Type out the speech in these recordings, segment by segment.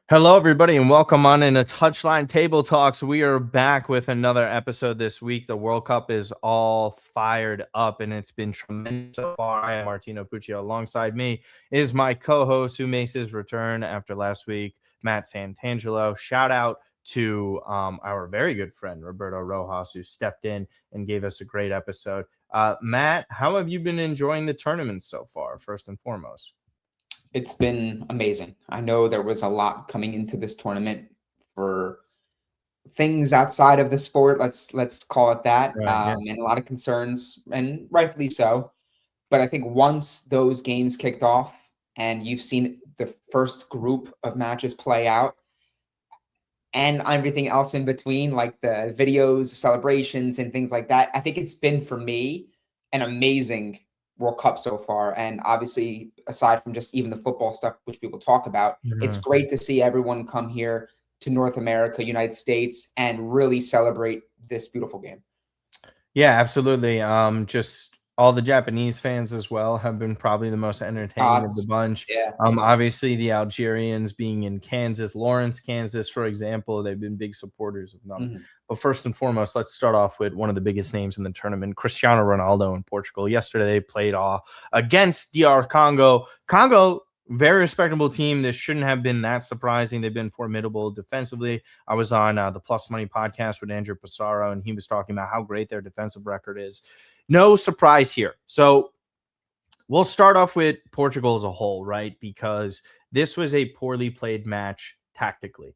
Hello, everybody, and welcome on in a Touchline Table Talks. We are back with another episode this week. The World Cup is all fired up, and it's been tremendous so far. I am Martino Puccio. Alongside me is my co-host who makes his return after last week, Matt Santangelo. Shout out to our very good friend, Roberto Rojas, who stepped in and gave us a great episode. Matt, how have you been enjoying the tournament so far, first and foremost? It's been amazing. I know there was a lot coming into this tournament for things outside of the sport. Let's call it that, Right, yeah. and a lot of concerns, and rightfully so. But I think once those games kicked off, and you've seen the first group of matches play out, and everything else in between, like the videos, celebrations, and things like that, I think it's been for me an amazing World Cup so far. And obviously, aside from just even the football stuff, which we will talk about, it's great to see everyone come here to North America, United States, and really celebrate this beautiful game. Yeah, absolutely. Just all the Japanese fans as well have been probably the most entertaining of the bunch. Yeah. Obviously the Algerians being in Kansas, Lawrence, Kansas, for example, they've been big supporters of them. Mm-hmm. But first and foremost, let's start off with one of the biggest names in the tournament, Cristiano Ronaldo in Portugal. Yesterday they played against DR Congo. Congo, very respectable team. This shouldn't have been that surprising. They've been formidable defensively. I was on the Plus Money podcast with Andrew Pissarro, and he was talking about how great their defensive record is. No surprise here. So we'll start off with Portugal as a whole, right? Because this was a poorly played match tactically.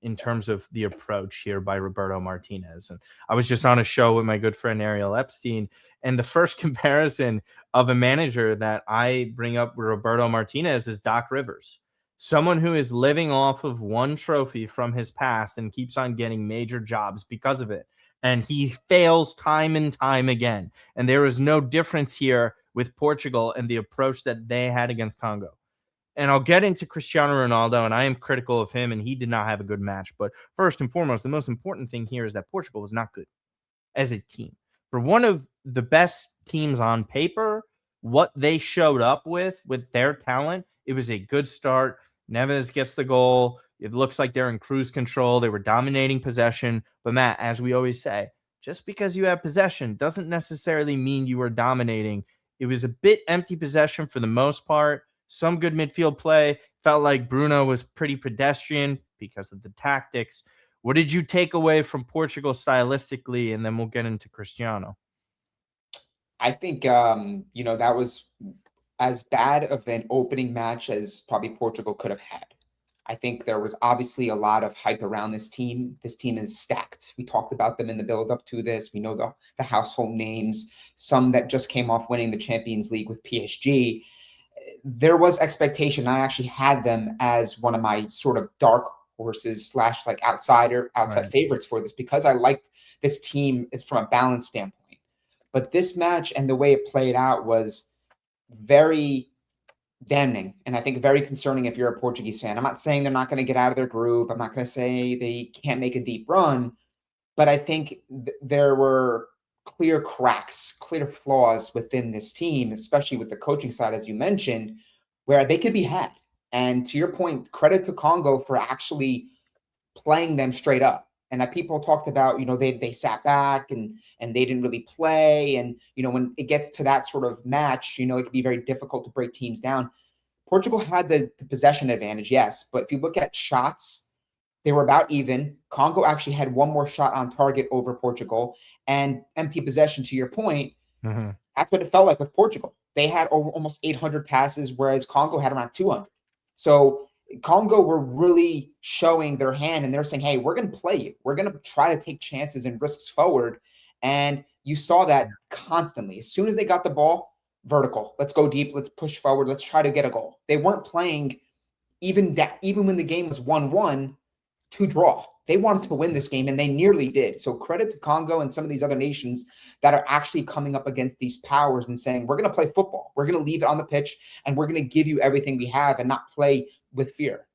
In terms of the approach here by Roberto Martinez. And I was just on a show with my good friend Ariel Epstein, and the first comparison of a manager that I bring up with Roberto Martinez is Doc Rivers, someone who is living off of one trophy from his past and keeps on getting major jobs because of it. And he fails time and time again. And there is no difference here with Portugal and the approach that they had against Congo. And I'll get into Cristiano Ronaldo, and I am critical of him, and he did not have a good match. But first and foremost, the most important thing here is that Portugal was not good as a team. For one of the best teams on paper, what they showed up with their talent, it was a good start. Neves gets the goal. It looks like they're in cruise control. They were dominating possession. But Matt, as we always say, just because you have possession doesn't necessarily mean you are dominating. It was a bit empty possession for the most part. Some good midfield play. Felt like Bruno was pretty pedestrian because of the tactics. What did you take away from Portugal stylistically? And then we'll get into Cristiano. I think, that was as bad of an opening match as probably Portugal could have had. I think there was obviously a lot of hype around this team. This team is stacked. We talked about them in the build-up to this. We know the household names, some that just came off winning the Champions League with PSG. There was expectation. I actually had them as one of my sort of dark horses / like outside right. favorites for this, because I liked this team is from a balance standpoint. But this match and the way it played out was very damning, and I think very concerning if you're a Portuguese fan. I'm not saying they're not going to get out of their group. I'm not going to say they can't make a deep run, but I think there were clear cracks, clear flaws within this team, especially with the coaching side, as you mentioned, where they could be had. And to your point, credit to Congo for actually playing them straight up. And people talked about, they sat back and they didn't really play. And, when it gets to that sort of match, it can be very difficult to break teams down. Portugal had the possession advantage, yes. But if you look at shots, they were about even. Congo actually had one more shot on target over Portugal, and empty possession, to your point. Mm-hmm. That's what it felt like with Portugal. They had almost 800 passes, whereas Congo had around 200. So Congo were really showing their hand, and they're saying, hey, we're going to play you. We're going to try to take chances and risks forward. And you saw that constantly. As soon as they got the ball, vertical. Let's go deep. Let's push forward. Let's try to get a goal. They weren't playing even when the game was 1-1 to draw. They wanted to win this game, and they nearly did. So credit to Congo and some of these other nations that are actually coming up against these powers and saying, we're going to play football. We're going to leave it on the pitch, and we're going to give you everything we have and not play with fear.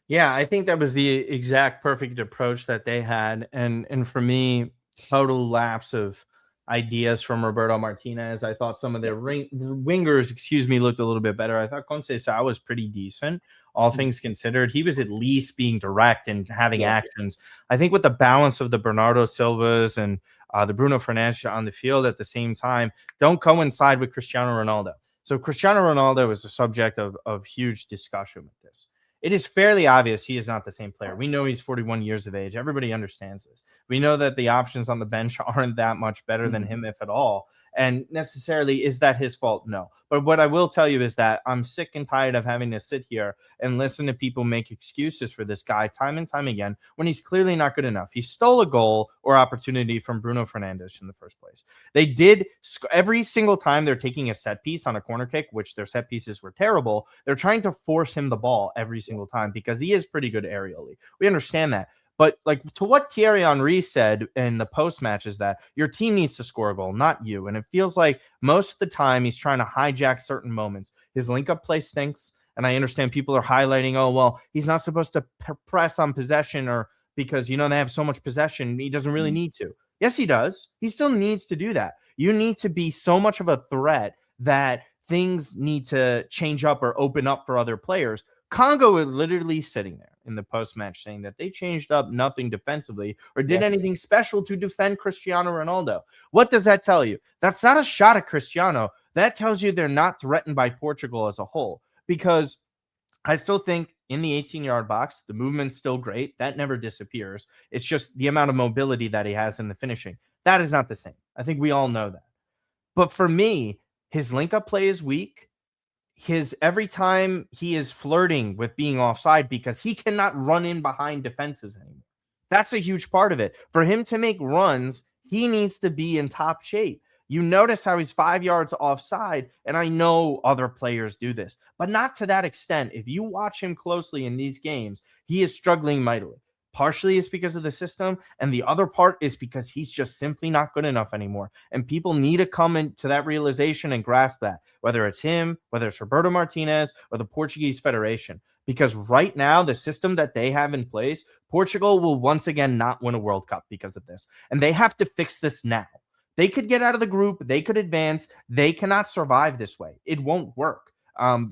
Yeah, I think that was the exact perfect approach that they had. And for me, total lapse of, ideas from Roberto Martinez. I thought some of their wingers, looked a little bit better. I thought Conceição was pretty decent, all things considered. He was at least being direct and having actions. I think with the balance of the Bernardo Silvas and the Bruno Fernandes on the field at the same time don't coincide with Cristiano Ronaldo. So Cristiano Ronaldo is the subject of huge discussion with this. It is fairly obvious he is not the same player. We know he's 41 years of age. Everybody understands this. We know that the options on the bench aren't that much better than him, if at all. And necessarily, is that his fault? No. But what I will tell you is that I'm sick and tired of having to sit here and listen to people make excuses for this guy time and time again when he's clearly not good enough. He stole a goal or opportunity from Bruno Fernandes in the first place. They did every single time they're taking a set piece on a corner kick, which their set pieces were terrible. They're trying to force him the ball every single time because he is pretty good aerially. We understand that. But like to what Thierry Henry said in the post match is that your team needs to score a goal, not you. And it feels like most of the time he's trying to hijack certain moments. His link up play stinks. And I understand people are highlighting, oh, well, he's not supposed to press on possession or because, they have so much possession. He doesn't really need to. Yes, he does. He still needs to do that. You need to be so much of a threat that things need to change up or open up for other players. Congo is literally sitting there in the post-match saying that they changed up nothing defensively or did anything special to defend Cristiano Ronaldo. What does that tell you? That's not a shot at Cristiano. That tells you they're not threatened by Portugal as a whole, because I still think in the 18-yard box, the movement's still great. That never disappears. It's just the amount of mobility that he has in the finishing. That is not the same. I think we all know that. But for me, his link-up play is weak. Every time he is flirting with being offside because he cannot run in behind defenses anymore. That's a huge part of it. For him to make runs, he needs to be in top shape. You notice how he's 5 yards offside, and I know other players do this, but not to that extent. If you watch him closely in these games, he is struggling mightily. Partially it's because of the system, and the other part is because he's just simply not good enough anymore. And people need to come into that realization and grasp that, whether it's him, whether it's Roberto Martinez, or the Portuguese Federation. Because right now, the system that they have in place, Portugal will once again not win a World Cup because of this. And they have to fix this now. They could get out of the group. They could advance. They cannot survive this way. It won't work.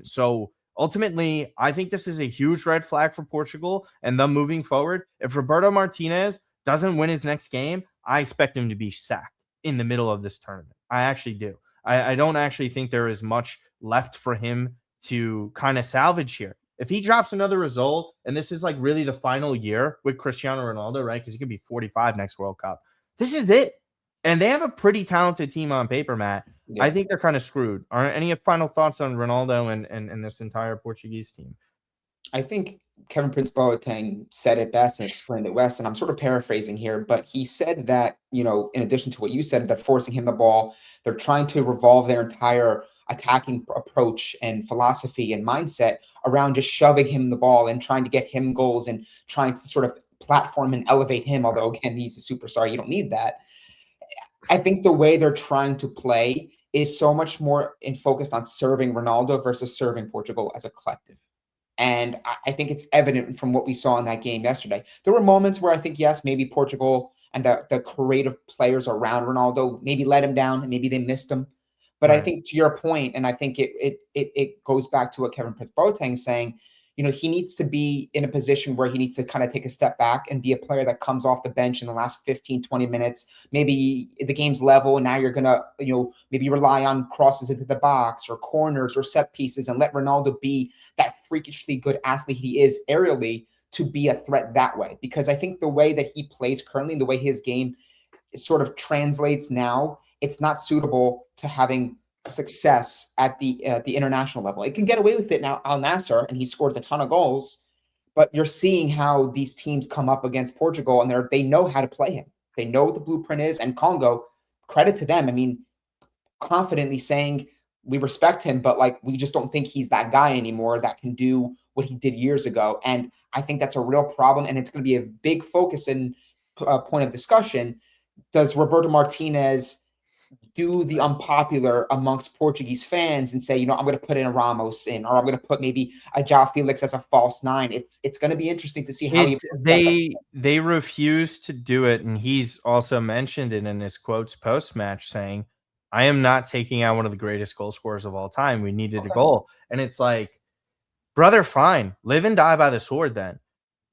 So ultimately, I think this is a huge red flag for Portugal and them moving forward. If Roberto Martinez doesn't win his next game, I expect him to be sacked in the middle of this tournament. I actually do. I don't actually think there is much left for him to kind of salvage here. If he drops another result, and this is like really the final year with Cristiano Ronaldo, right? Because he could be 45 next World Cup. This is it. And they have a pretty talented team on paper, Matt. Yeah. I think they're kind of screwed. Are any final thoughts on Ronaldo and this entire Portuguese team? I think Kevin Prince Boateng said it best and explained it best, and I'm sort of paraphrasing here, but he said that, in addition to what you said, that forcing him the ball, they're trying to revolve their entire attacking approach and philosophy and mindset around just shoving him the ball and trying to get him goals and trying to sort of platform and elevate him, although, again, he's a superstar. You don't need that. I think the way they're trying to play is so much more focused on serving Ronaldo versus serving Portugal as a collective. And I think it's evident from what we saw in that game yesterday. There were moments where I think, yes, maybe Portugal and the creative players around Ronaldo maybe let him down and maybe they missed him. But right. I think to your point, and I think it goes back to what Kevin Prince Boateng is saying, he needs to be in a position where he needs to kind of take a step back and be a player that comes off the bench in the last 15, 20 minutes. Maybe the game's level, and now you're going to, maybe rely on crosses into the box or corners or set pieces and let Ronaldo be that freakishly good athlete he is aerially to be a threat that way. Because I think the way that he plays currently, the way his game sort of translates now, it's not suitable to having success at the international level. It can get away with it now, Al Nassr, and he scored a ton of goals, but you're seeing how these teams come up against Portugal, and they know how to play him. They know what the blueprint is, and Congo, credit to them. I mean, confidently saying we respect him, but we just don't think he's that guy anymore that can do what he did years ago. And I think that's a real problem, and it's going to be a big focus and point of discussion. Does Roberto Martinez do the unpopular amongst Portuguese fans and say, I'm going to put in a Ramos in, or I'm going to put maybe a João Felix as a false nine. It's going to be interesting to see how they refuse to do it, and he's also mentioned it in his quotes post match, saying, "I am not taking out one of the greatest goal scorers of all time. We needed a goal," and it's like, brother, fine, live and die by the sword then.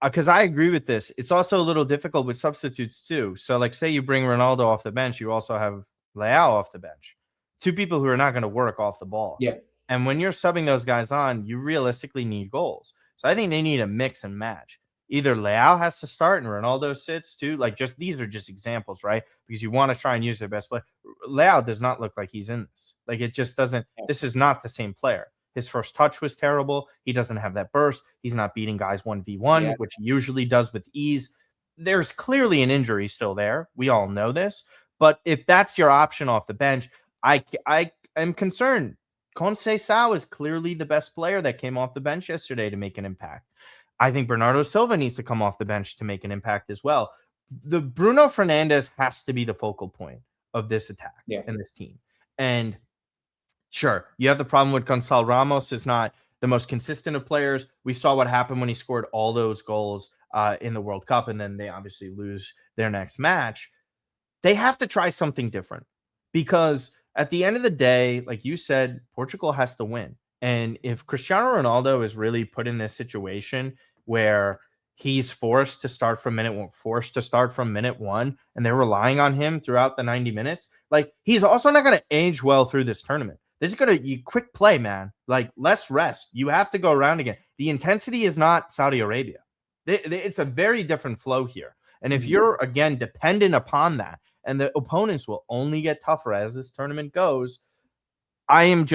Because I agree with this. It's also a little difficult with substitutes too. So, like, say you bring Ronaldo off the bench, you also have Leao off the bench. Two people who are not going to work off the ball. Yeah. And when you're subbing those guys on, you realistically need goals. So I think they need a mix and match. Either Leao has to start and Ronaldo sits too. Like, just these are just examples, right? Because you want to try and use their best player. Leao does not look like he's in this. Like, it just doesn't. This is not the same player. His first touch was terrible. He doesn't have that burst. He's not beating guys 1v1, which he usually does with ease. There's clearly an injury still there. We all know this. But if that's your option off the bench, I am concerned. Conceição is clearly the best player that came off the bench yesterday to make an impact. I think Bernardo Silva needs to come off the bench to make an impact as well. The Bruno Fernandes has to be the focal point of this attack and this team. And sure, you have the problem with Gonçalo Ramos is not the most consistent of players. We saw what happened when he scored all those goals in the World Cup, and then they obviously lose their next match. They have to try something different because at the end of the day, like you said, Portugal has to win. And if Cristiano Ronaldo is really put in this situation where he's forced to start from minute one, and they're relying on him throughout the 90 minutes, like, he's also not going to age well through this tournament. They're just going to quick play, man. Like, less rest. You have to go around again. The intensity is not Saudi Arabia. It's a very different flow here. And if you're, again, dependent upon that, and the opponents will only get tougher as this tournament goes, I'm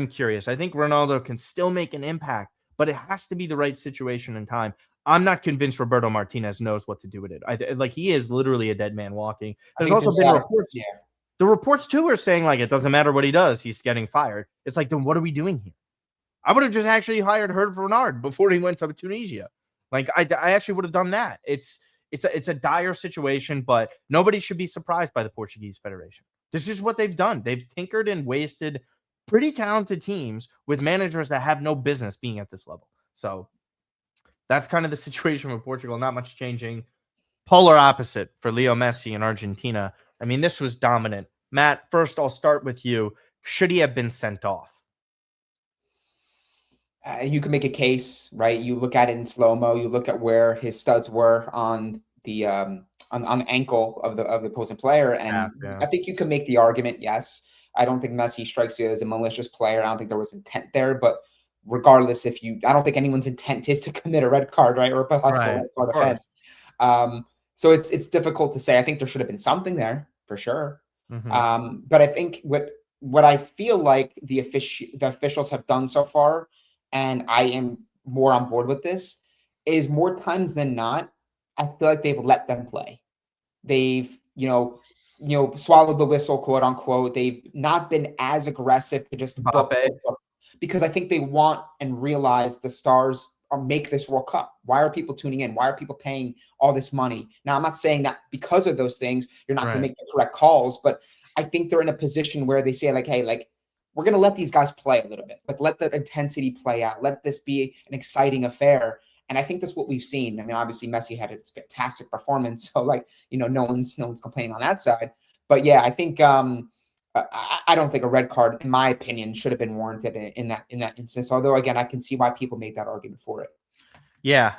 curious. I think Ronaldo can still make an impact, but it has to be the right situation and time. I'm not convinced Roberto Martinez knows what to do with it. Like, he is literally a dead man walking. There's also been reports. Yeah. The reports, too, are saying, like, it doesn't matter what he does. He's getting fired. It's like, then what are we doing here? I would have just actually hired Hervé Renard before he went to Tunisia. Like, I actually would have done that. It's a dire situation, but nobody should be surprised by the Portuguese Federation. This is what they've done. They've tinkered and wasted pretty talented teams with managers that have no business being at this level. So that's kind of the situation with Portugal. Not much changing. Polar opposite for Leo Messi in Argentina. I mean, this was dominant. Matt, first I'll start with you. Should he have been sent off? You can make a case, right? You look at it in slow-mo. You look at where his studs were on the on the ankle of the opposing player, and I think you can make the argument. Yes, I don't think Messi strikes you as a malicious player. I don't think there was intent there, but regardless, I don't think anyone's intent is to commit a red card, right, or a possible red card offense. So it's difficult to say. I think there should have been something there for sure. But I think what I feel like the officials have done so far, and I am more on board with this, is more times than not, I feel like they've let them play. They've, swallowed the whistle, quote unquote. They've not been as aggressive to just book, because I think they want and realize the stars make this World Cup. Why are people tuning in? Why are people paying all this money? Now, I'm not saying that because of those things, you're not going to make the correct calls, but I think they're in a position where they say, like, hey, like, we're going to let these guys play a little bit. Like, let the intensity play out. Let this be an exciting affair. And I think that's what we've seen. I mean, obviously Messi had a fantastic performance. So, like, no one's complaining on that side. But yeah, I think I don't think a red card, in my opinion, should have been warranted in that instance. Although, again, I can see why people make that argument for it. Yeah.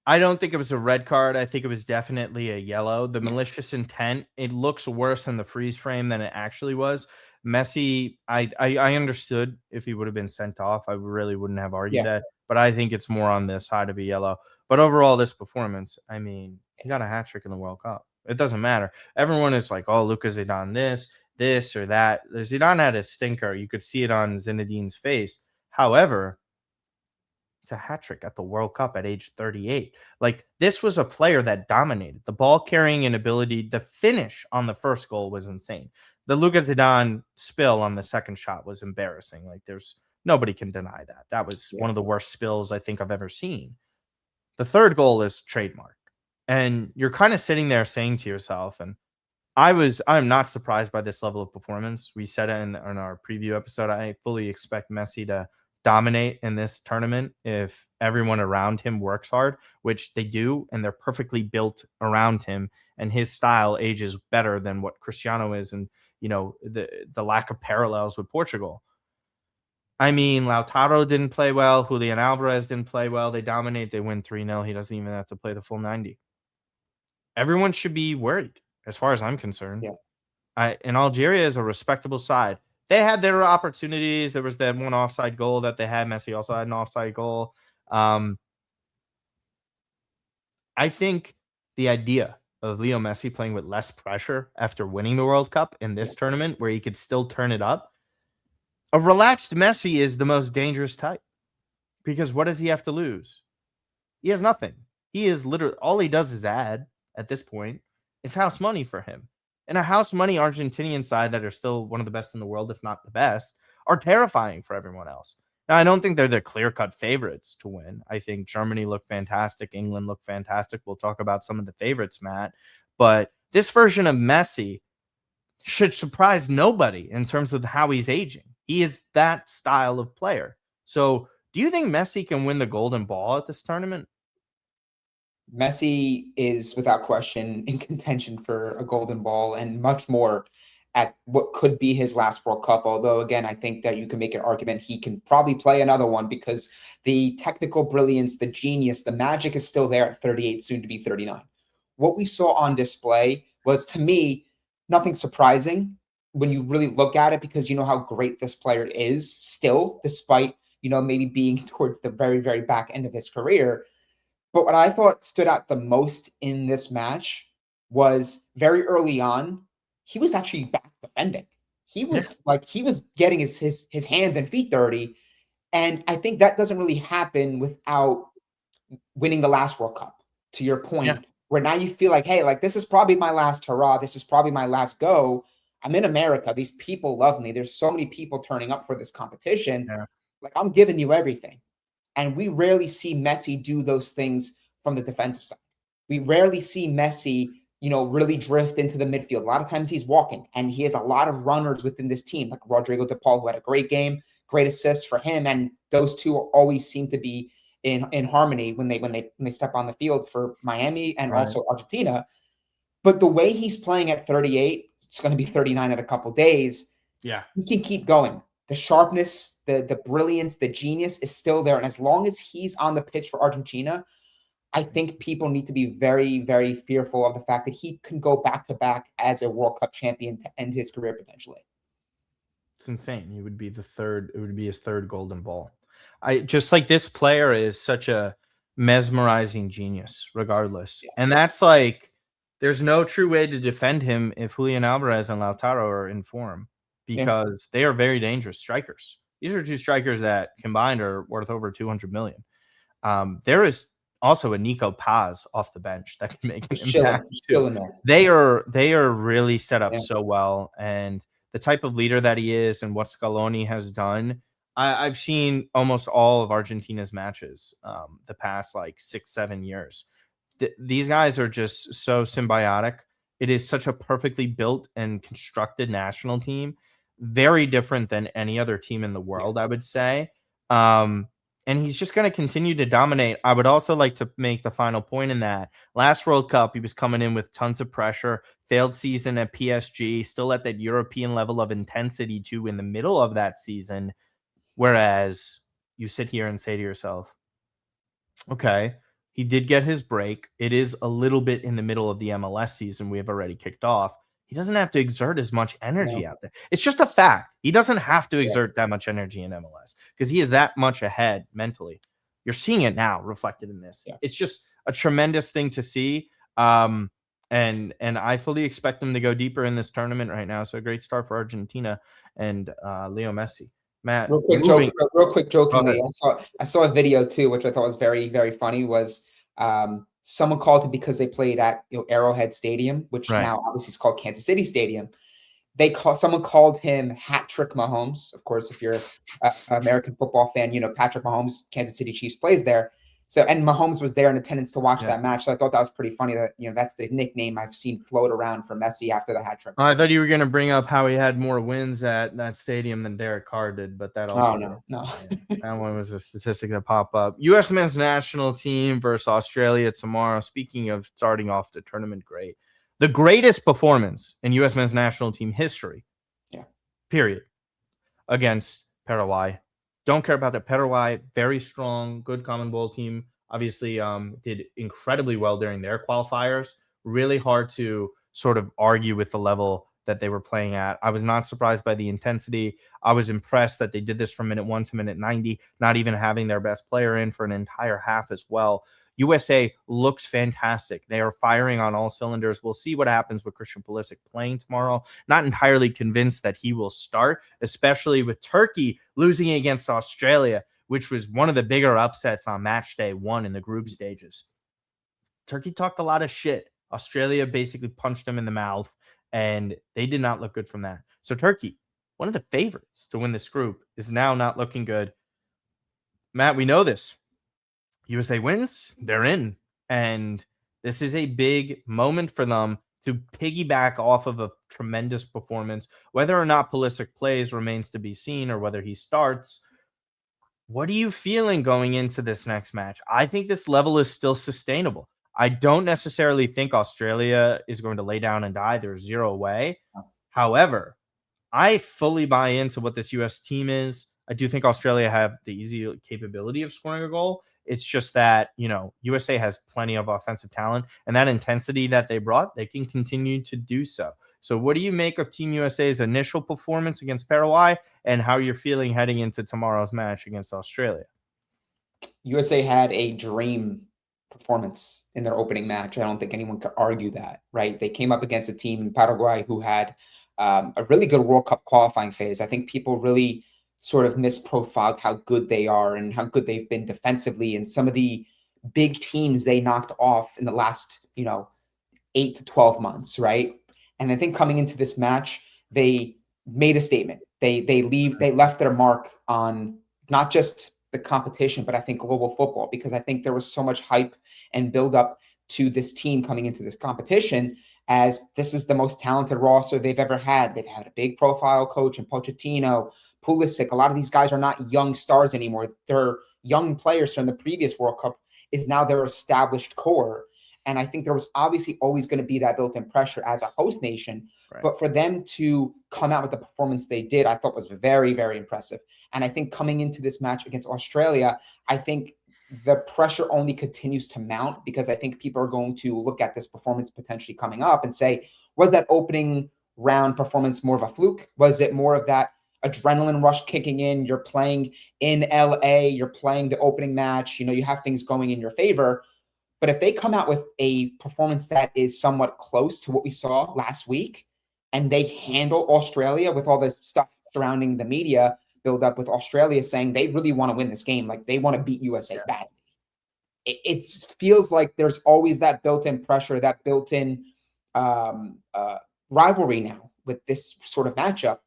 I don't think it was a red card. I think it was definitely a yellow. The malicious intent, it looks worse in the freeze frame than it actually was. Messi, I understood if he would have been sent off. I really wouldn't have argued that. But I think it's more on the side of a yellow. But overall, this performance, I mean, he got a hat trick in the World Cup. It doesn't matter. Everyone is like, oh, Lucas Zidane this or that. Zidane had a stinker. You could see it on Zinedine's face. However, it's a hat trick at the World Cup at age 38. Like, this was a player that dominated. The ball carrying and ability, the finish on the first goal was insane. The Lucas Zidane spill on the second shot was embarrassing. Like, nobody can deny that. That was one of the worst spills I think I've ever seen. The third goal is trademark. And you're kind of sitting there saying to yourself, and I'm not surprised by this level of performance. We said it in our preview episode. I fully expect Messi to dominate in this tournament if everyone around him works hard, which they do, and they're perfectly built around him. And his style ages better than what Cristiano is, and the lack of parallels with Portugal. I mean, Lautaro didn't play well. Julian Alvarez didn't play well. They dominate. They win 3-0. He doesn't even have to play the full 90. Everyone should be worried, as far as I'm concerned. Yeah. And Algeria is a respectable side. They had their opportunities. There was that one offside goal that they had. Messi also had an offside goal. I think the idea of Leo Messi playing with less pressure after winning the World Cup in this tournament, where he could still turn it up, a relaxed Messi is the most dangerous type. Because what does he have to lose? He has nothing. He is literally, all he does is add at this point. It's house money for him. And a house money Argentinian side that are still one of the best in the world, if not the best, are terrifying for everyone else. Now, I don't think they're the clear-cut favorites to win. I think Germany looked fantastic. England looked fantastic. We'll talk about some of the favorites, Matt. But this version of Messi should surprise nobody in terms of how he's aging. He is that style of player. So do you think Messi can win the golden ball at this tournament? Messi is without question in contention for a golden ball and much more at what could be his last World Cup. Although, again, I think that you can make an argument he can probably play another one because the technical brilliance, the genius, the magic is still there at 38, soon to be 39. What we saw on display was, to me, nothing surprising when you really look at it, because you know how great this player is still, despite, maybe being towards the very, very back end of his career. But what I thought stood out the most in this match was very early on, he was actually back defending. He was he was getting his hands and feet dirty. And I think that doesn't really happen without winning the last World Cup, to your point, where now you feel like, hey, like this is probably my last hurrah. This is probably my last go. I'm in America. These people love me. There's so many people turning up for this competition. Yeah. Like, I'm giving you everything. And we rarely see Messi do those things from the defensive side. We rarely see Messi, really drift into the midfield. A lot of times he's walking, and he has a lot of runners within this team, like Rodrigo de Paul, who had a great game, great assist for him. And those two always seem to be in harmony when they step on the field for Miami and also Argentina. But the way he's playing at 38, it's going to be 39 in a couple days. Yeah. He can keep going. The sharpness, the brilliance, the genius is still there. And as long as he's on the pitch for Argentina, I think people need to be very, very fearful of the fact that he can go back-to-back as a World Cup champion to end his career potentially. It's insane. He would be it would be his third golden ball. I just like, this player is such a mesmerizing genius, regardless. Yeah. And that's like, there's no true way to defend him if Julian Alvarez and Lautaro are in form, because they are very dangerous strikers. These are two strikers that combined are worth over 200 million. There is also a Nico Paz off the bench that can make an impact too. They are really set up so well, and the type of leader that he is and what Scaloni has done. I've seen almost all of Argentina's matches the past 6-7 years. These guys are just so symbiotic. It is such a perfectly built and constructed national team, very different than any other team in the world, I would say. And he's just going to continue to dominate. I would also like to make the final point in that last World Cup, he was coming in with tons of pressure, failed season at PSG, still at that European level of intensity too in the middle of that season. Whereas you sit here and say to yourself, okay, he did get his break. It is a little bit in the middle of the MLS season we have already kicked off. He doesn't have to exert as much energy out there. It's just a fact. He doesn't have to exert that much energy in MLS because he is that much ahead mentally. You're seeing it now reflected in this. Yeah. It's just a tremendous thing to see. And I fully expect them to go deeper in this tournament right now. So a great start for Argentina and Leo Messi. Matt, real quick jokingly, I saw a video too, which I thought was very, very funny. Was someone called him because they played at Arrowhead Stadium, which now obviously is called Kansas City Stadium. Someone called him Hat Trick Mahomes. Of course, if you're an American football fan, Patrick Mahomes, Kansas City Chiefs, plays there. So, and Mahomes was there in attendance to watch that match. So I thought that was pretty funny that, that's the nickname I've seen float around for Messi after the hat trick. I thought you were going to bring up how he had more wins at that stadium than Derek Carr did, but that also no. That one was a statistic that popped up. U.S. men's national team versus Australia tomorrow. Speaking of starting off the tournament great, the greatest performance in U.S. men's national team history, period, against Paraguay. Don't care about that. Paraguay, very strong, good common ball team. Obviously, did incredibly well during their qualifiers. Really hard to sort of argue with the level that they were playing at. I was not surprised by the intensity. I was impressed that they did this from minute 1 to minute 90, not even having their best player in for an entire half as well. USA looks fantastic. They are firing on all cylinders. We'll see what happens with Christian Pulisic playing tomorrow. Not entirely convinced that he will start, especially with Turkey losing against Australia, which was one of the bigger upsets on match day 1 in the group stages. Turkey talked a lot of shit. Australia basically punched them in the mouth, and they did not look good from that. So Turkey, one of the favorites to win this group, is now not looking good. Matt, we know this. USA wins, they're in. And this is a big moment for them to piggyback off of a tremendous performance. Whether or not Pulisic plays remains to be seen, or whether he starts. What are you feeling going into this next match? I think this level is still sustainable. I don't necessarily think Australia is going to lay down and die. There's zero way. However, I fully buy into what this U.S. team is. I do think Australia have the easy capability of scoring a goal. It's just that, USA has plenty of offensive talent, and that intensity that they brought, they can continue to do so. So what do you make of Team USA's initial performance against Paraguay, and how you're feeling heading into tomorrow's match against Australia? USA had a dream performance in their opening match. I don't think anyone could argue that, right? They came up against a team in Paraguay who had a really good World Cup qualifying phase. I think people really sort of misprofiled how good they are and how good they've been defensively, and some of the big teams they knocked off in the last, 8 to 12 months, right? And I think coming into this match, they made a statement. They left their mark on not just the competition, but I think global football, because I think there was so much hype and build up to this team coming into this competition, as this is the most talented roster they've ever had. They've had a big profile coach in Pochettino, Pulisic. A lot of these guys are not young stars anymore. They're young players from the previous World Cup is now their established core. And I think there was obviously always going to be that built-in pressure as a host nation. Right. But for them to come out with the performance they did, I thought was very, very impressive. And I think coming into this match against Australia, I think the pressure only continues to mount, because I think people are going to look at this performance potentially coming up and say, was that opening round performance more of a fluke? Was it more of that adrenaline rush kicking in? You're playing in LA, you're playing the opening match, you have things going in your favor. But if they come out with a performance that is somewhat close to what we saw last week, and they handle Australia with all this stuff surrounding the media build up with Australia saying they really want to win this game, like they want to beat USA badly, it feels like there's always that built-in pressure, that built-in rivalry now with this sort of matchup.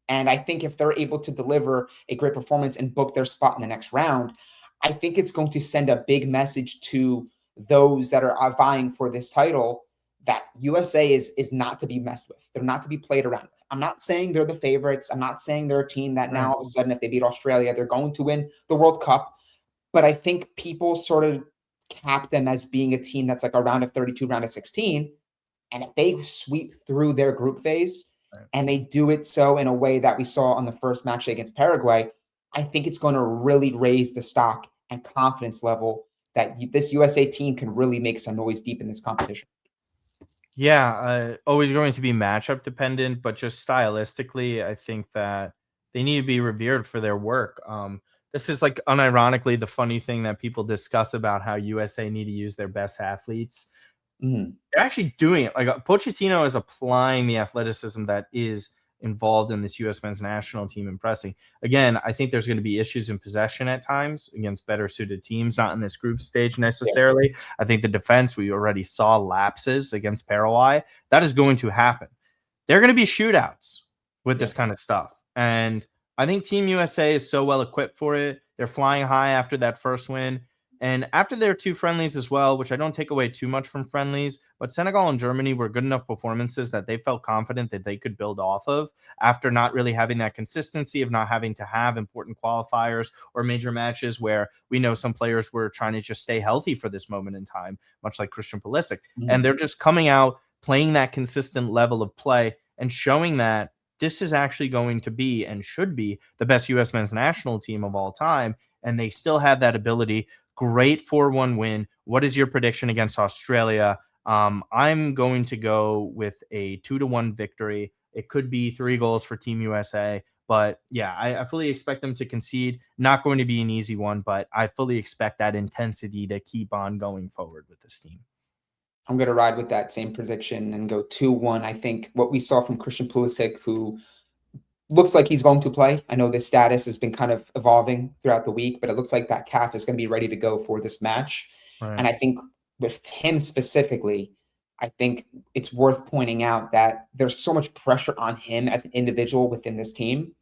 And I think if they're able to deliver a great performance and book their spot in the next round, I think it's going to send a big message to those that are vying for this title, that USA is not to be messed with. They're not to be played around with. I'm not saying they're the favorites. I'm not saying they're a team that now all of a sudden, if they beat Australia, they're going to win the World Cup. But I think people sort of cap them as being a team that's like a round of 32, round of 16. And if they sweep through their group phase and they do it so in a way that we saw on the first match against Paraguay, I think it's going to really raise the stock and confidence level that this USA team can really make some noise deep in this competition. Yeah, always going to be matchup dependent, but just stylistically, I think that they need to be revered for their work. This is like unironically the funny thing that people discuss about how USA need to use their best athletes. They're actually doing it. Like Pochettino is applying the athleticism that is involved in this U.S. men's national team and pressing. Again, I think there's going to be issues in possession at times against better suited teams, not in this group stage necessarily. Yeah. I think the defense, we already saw lapses against Paraguay. That is going to happen. They're going to be shootouts with this kind of stuff. And I think Team USA is so well equipped for it. They're flying high after that first win. And after their two friendlies as well, which I don't take away too much from friendlies, but Senegal and Germany were good enough performances that they felt confident that they could build off of after not really having that consistency of not having to have important qualifiers or major matches where we know some players were trying to just stay healthy for this moment in time, much like Christian Pulisic. And they're just coming out, playing that consistent level of play and showing that this is actually going to be and should be the best U.S. men's national team of all time. And they still have that ability. Great 4-1 win. What is your prediction against Australia? I'm going to go with a 2-1 victory. It could be 3 goals for Team USA. But yeah, I fully expect them to concede. Not going to be an easy one, but I fully expect that intensity to keep on going forward with this team. I'm going to ride with that same prediction and go 2-1. I think what we saw from Christian Pulisic, who looks like he's going to play. I know the status has been kind of evolving throughout the week, but it looks like that calf is going to be ready to go for this match. Right. And I think with him specifically, I think it's worth pointing out that there's so much pressure on him as an individual within this team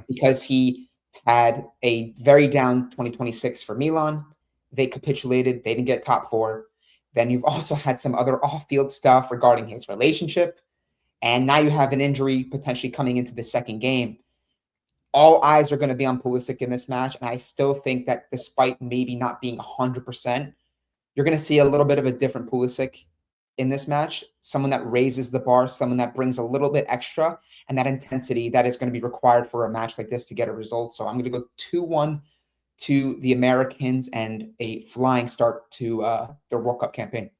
because he had a very down 2026 for Milan. They capitulated. They didn't get top 4. Then you've also had some other off-field stuff regarding his relationship. And now you have an injury potentially coming into the second game. All eyes are going to be on Pulisic in this match. And I still think that despite maybe not being 100%, you're going to see a little bit of a different Pulisic in this match. Someone that raises the bar, someone that brings a little bit extra, and that intensity that is going to be required for a match like this to get a result. So I'm going to go 2-1 to the Americans and a flying start to their World Cup campaign.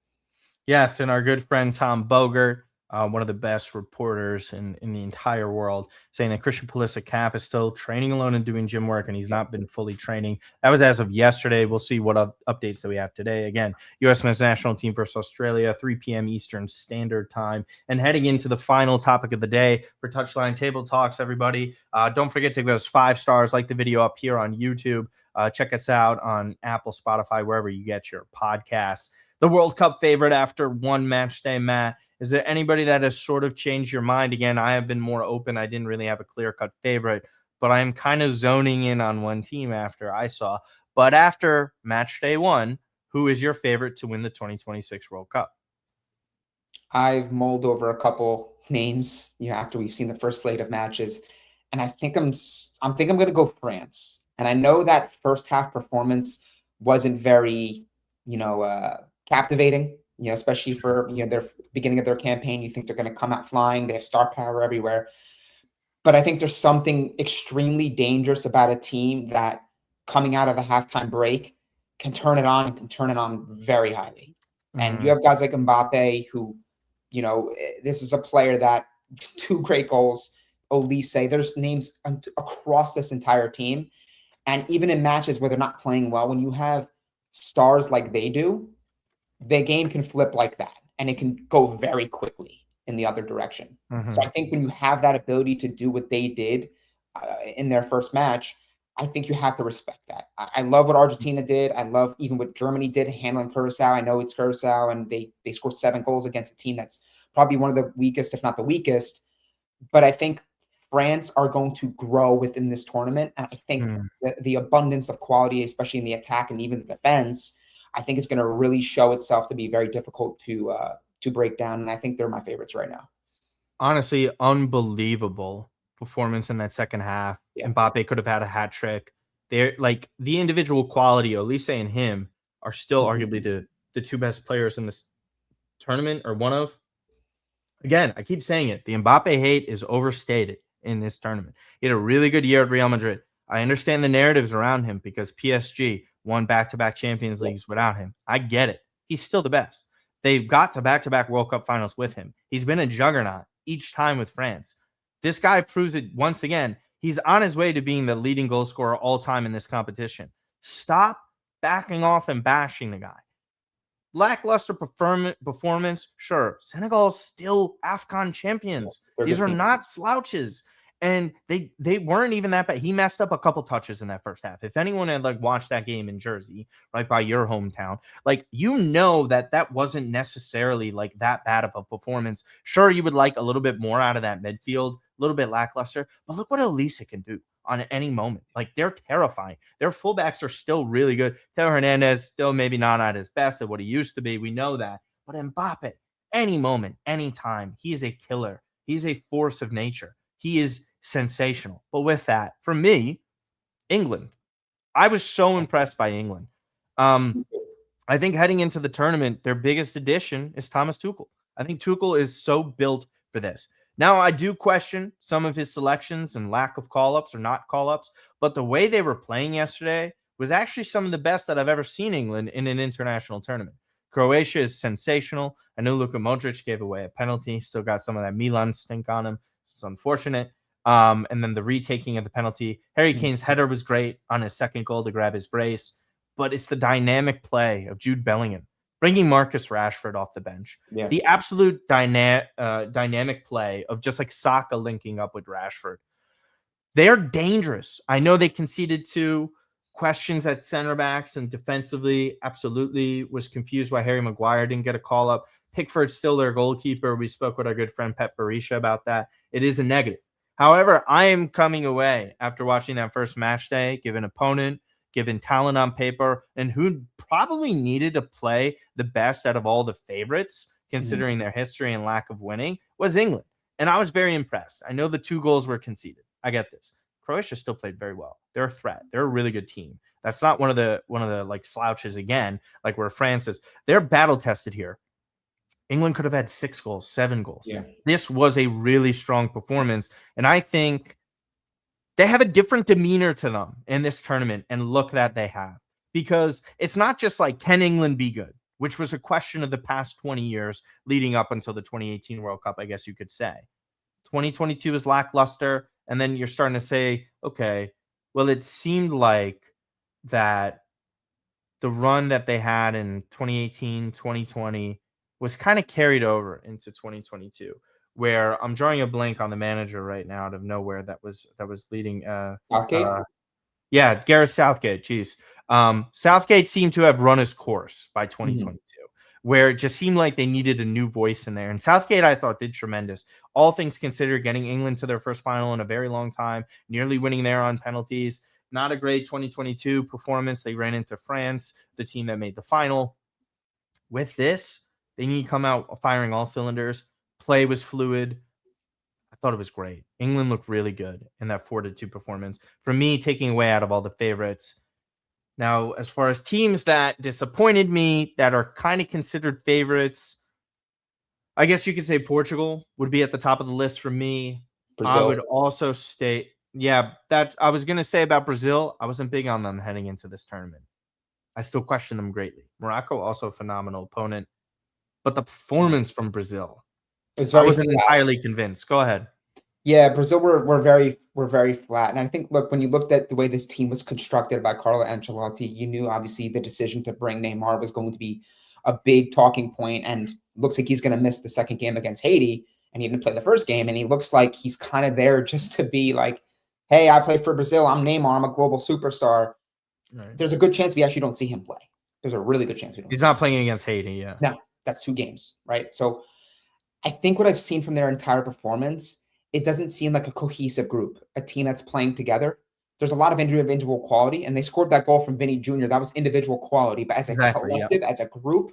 Yes, and our good friend Tom Bogert, one of the best reporters in the entire world, saying that Christian Pulisic Cap is still training alone and doing gym work, and he's not been fully training. That was as of yesterday. We'll see what updates that we have today. Again, U.S. men's national team versus Australia, 3 p.m. Eastern Standard Time. And heading into the final topic of the day for Touchline Table Talks, everybody, don't forget to give us 5 stars, like the video up here on YouTube. Check us out on Apple, Spotify, wherever you get your podcasts. The World Cup favorite after one match day, Matt. Is there anybody that has sort of changed your mind? Again, I have been more open. I didn't really have a clear-cut favorite, but I'm kind of zoning in on one team after I saw. But after match day 1, who is your favorite to win the 2026 World Cup? I've mulled over a couple names, after we've seen the first slate of matches, and I think I'm going to go France. And I know that first half performance wasn't very, captivating, especially for, their beginning of their campaign. You think they're going to come out flying. They have star power everywhere. But I think there's something extremely dangerous about a team that coming out of a halftime break can turn it on and can turn it on very highly. And you have guys like Mbappe who, this is a player that 2 great goals, Olise, there's names across this entire team. And even in matches where they're not playing well, when you have stars like they do, the game can flip like that, and it can go very quickly in the other direction. So I think when you have that ability to do what they did in their first match, I think you have to respect that. I love what Argentina did. I love even what Germany did handling Curacao. I know it's Curacao, and they scored 7 goals against a team that's probably one of the weakest, if not the weakest. But I think France are going to grow within this tournament. And I think the abundance of quality, especially in the attack and even the defense, I think it's going to really show itself to be very difficult to break down. And I think they're my favorites right now. Honestly, unbelievable performance in that second half. Yeah. Mbappe could have had a hat trick. They're like the individual quality, Olise and him are still arguably the 2 best players in this tournament, or one of. Again, I keep saying it. The Mbappe hate is overstated in this tournament. He had a really good year at Real Madrid. I understand the narratives around him because PSG won back-to-back Champions Leagues without him. I get it. He's still the best. They've got to back-to-back World Cup finals with him. He's been a juggernaut each time with France. This guy proves it once again. He's on his way to being the leading goal scorer all time in this competition. Stop backing off and bashing the guy. Lackluster performance, sure. Senegal's still AFCON champions. These are not slouches. And they weren't even that bad. He messed up a couple touches in that first half. If anyone had watched that game in Jersey, right by your hometown, that wasn't necessarily that bad of a performance. Sure, you would like a little bit more out of that midfield, a little bit lackluster, but look what Olise can do. on any moment. Like, they're terrifying. Their fullbacks are still really good. Theo Hernandez still maybe not at his best at what he used to be. We know that. But Mbappe, any moment, anytime, he is a killer. He's a force of nature. He is sensational. But with that, for me, England. I was so impressed by England. I think heading into the tournament, their biggest addition is Thomas Tuchel. I think Tuchel is so built for this. Now, I do question some of his selections and lack of call-ups or not call-ups, but the way they were playing yesterday was actually some of the best that I've ever seen England in an international tournament. Croatia is sensational. I know Luka Modric gave away a penalty, still got some of that Milan stink on him. It's unfortunate. And then the retaking of the penalty. Harry Kane's header was great on his second goal to grab his brace, but it's the dynamic play of Jude Bellingham bringing Marcus Rashford off the bench. Yeah. The absolute dynamic play of just like Saka linking up with Rashford. They are dangerous. I know they conceded 2 questions at center backs and defensively. Absolutely was confused why Harry Maguire didn't get a call up. Pickford's still their goalkeeper. We spoke with our good friend Pep Barisha about that. It is a negative. However, I am coming away after watching that first match day, given opponent, given talent on paper, and who probably needed to play the best out of all the favorites, considering their history and lack of winning, was England. And I was very impressed. I know the 2 goals were conceded. I get this. Croatia still played very well. They're a threat. They're a really good team. That's not one of the like slouches again, like where France is. They're battle tested here. England could have had 6 goals, 7 goals. Yeah. This was a really strong performance. And I think they have a different demeanor to them in this tournament and look that they have. Because it's not just like, can England be good? Which was a question of the past 20 years leading up until the 2018 World Cup, I guess you could say. 2022 is lackluster. And then you're starting to say, okay, well, it seemed like that the run that they had in 2018, 2020 was kind of carried over into 2022, where I'm drawing a blank on the manager right now out of nowhere that was leading. Southgate? Yeah, Gareth Southgate. Geez. Southgate seemed to have run his course by 2022, where it just seemed like they needed a new voice in there. And Southgate, I thought, did tremendous. All things considered, getting England to their first final in a very long time, nearly winning there on penalties. Not a great 2022 performance. They ran into France, the team that made the final. With this, they need to come out firing all cylinders. Play was fluid. I thought it was great. England looked really good in that 4-2 performance. For me, taking away out of all the favorites. Now, as far as teams that disappointed me, that are kind of considered favorites, I guess you could say Portugal would be at the top of the list for me. Brazil. I would also state, that I was going to say about Brazil. I wasn't big on them heading into this tournament. I still question them greatly. Morocco, also a phenomenal opponent. But the performance from Brazil, I wasn't entirely convinced. Go ahead. Yeah, Brazil were very flat. And I think, look, when you looked at the way this team was constructed by Carlo Ancelotti, you knew obviously the decision to bring Neymar was going to be a big talking point. And looks like he's going to miss the second game against Haiti. And he didn't play the first game. And he looks like he's kind of there just to be like, hey, I played for Brazil. I'm Neymar. I'm a global superstar. Right. There's a good chance we actually don't see him play. There's a really good chance we don't. He's not playing against Haiti, yeah. No, that's 2 games, right? So I think what I've seen from their entire performance, it doesn't seem like a cohesive group, a team that's playing together. There's a lot of individual quality, and they scored that goal from Vinny Jr. That was individual quality, but as a collective, as a group,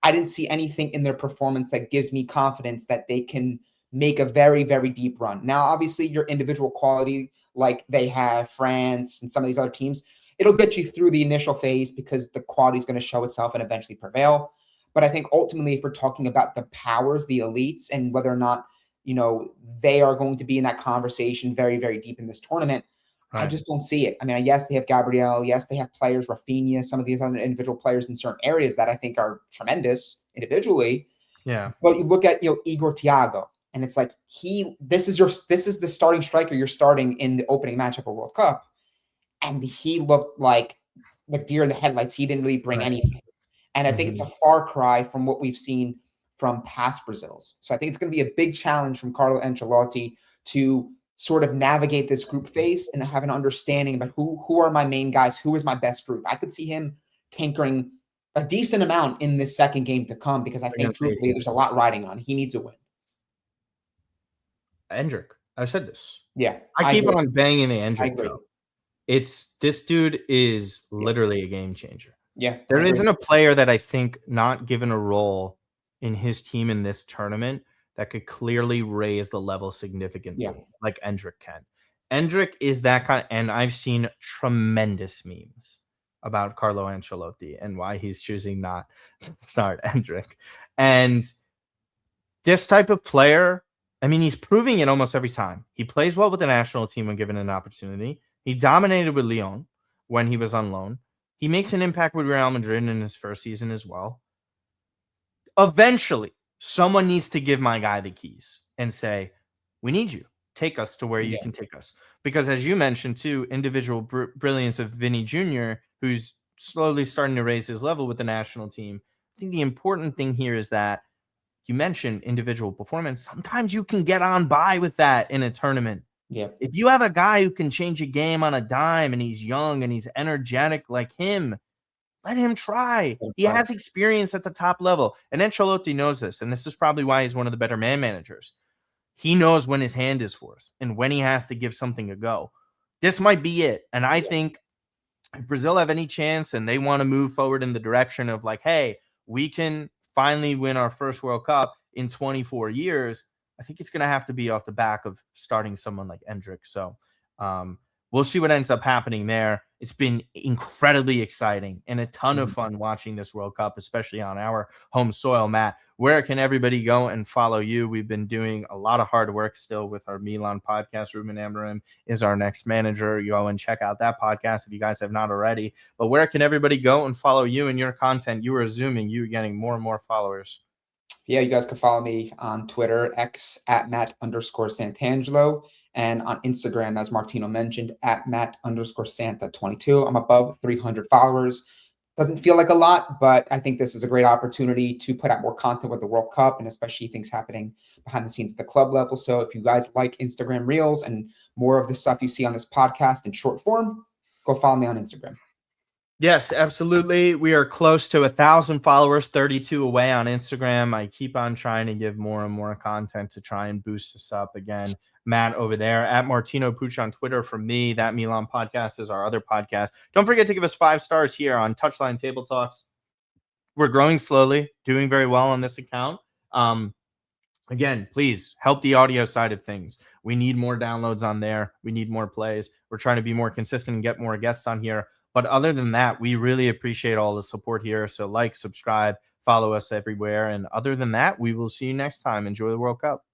I didn't see anything in their performance that gives me confidence that they can make a very, very deep run. Now, obviously, your individual quality, like they have France and some of these other teams, it'll get you through the initial phase because the quality is going to show itself and eventually prevail. But I think ultimately, if we're talking about the powers, the elites, and whether or not, they are going to be in that conversation very, very deep in this tournament, right. I just don't see it. I mean, yes, they have Gabriel. Yes, they have players, Rafinha, some of these other individual players in certain areas that I think are tremendous individually. Yeah. But you look at, Igor Thiago, and it's like this is the starting striker you're starting in the opening match of a World Cup. And he looked like deer in the headlights. He didn't really bring anything. And I think it's a far cry from what we've seen from past Brazils. So I think it's going to be a big challenge from Carlo Ancelotti to sort of navigate this group phase and have an understanding about who are my main guys, who is my best group. I could see him tinkering a decent amount in this second game to come because I think truthfully there's a lot riding on. He needs a win. Endrick, I've said this. Yeah, I I keep agree. on banging the I Endrick agree. drum. This dude is Yeah, literally a game changer. yeah, I There agree. isn't a player that I think not given a role in his team in this tournament that could clearly raise the level Yeah, significantly like Endrick can. Endrick is that kind, and I've seen tremendous memes about Carlo Ancelotti and why he's choosing not to start Endrick. And this type of player, I mean, he's proving it almost every time. He plays well with the national team when given an opportunity. He dominated with Lyon when he was on loan. He makes an impact with Real Madrid in his first season as well. Eventually, someone needs to give my guy the keys and say, we need you. Take us to where you yeah, can take us. Because as you mentioned, too, individual brilliance of Vinny Jr., who's slowly starting to raise his level with the national team. I think the important thing here is that you mentioned individual performance. Sometimes you can get on by with that in a tournament. yeah. If you have a guy who can change a game on a dime and he's young and he's energetic like him, let him try. He Right. has experience at the top level. And Ancelotti knows this. And this is probably why he's one of the better man managers. He knows when his hand is forced and when he has to give something a go. This might be it. And I think if Brazil have any chance and they want to move forward in the direction of like, hey, we can finally win our first World Cup in 24 years, I think it's going to have to be off the back of starting someone like Endrick. So we'll see what ends up happening there. It's been incredibly exciting and a ton of fun watching this World Cup, especially on our home soil. Matt, where can everybody go and follow you? We've been doing a lot of hard work still with our Milan podcast. Ruben Amorim is our next manager. You go and check out that podcast if you guys have not already. But where can everybody go and follow you and your content? You were zooming, you were getting more and more followers. Yeah, you guys can follow me on Twitter, X at Matt_Santangelo, and on Instagram, as Martino mentioned, at Matt_Santa22. I'm above 300 followers. Doesn't feel like a lot, but I think this is a great opportunity to put out more content with the World Cup and especially things happening behind the scenes at the club level. So if you guys like Instagram Reels and more of the stuff you see on this podcast in short form, go follow me on Instagram. Yes, absolutely. We are close to 1,000 followers, 32 away on Instagram. I keep on trying to give more and more content to try and boost us up. Again, Matt over there at Martino Puccio on Twitter. For me, that Milan podcast is our other podcast. Don't forget to give us 5 stars here on Touchline Table Talks. We're growing slowly, doing very well on this account. Again, please help the audio side of things. We need more downloads on there. We need more plays. We're trying to be more consistent and get more guests on here. But other than that, we really appreciate all the support here. So like, subscribe, follow us everywhere. And other than that, we will see you next time. Enjoy the World Cup.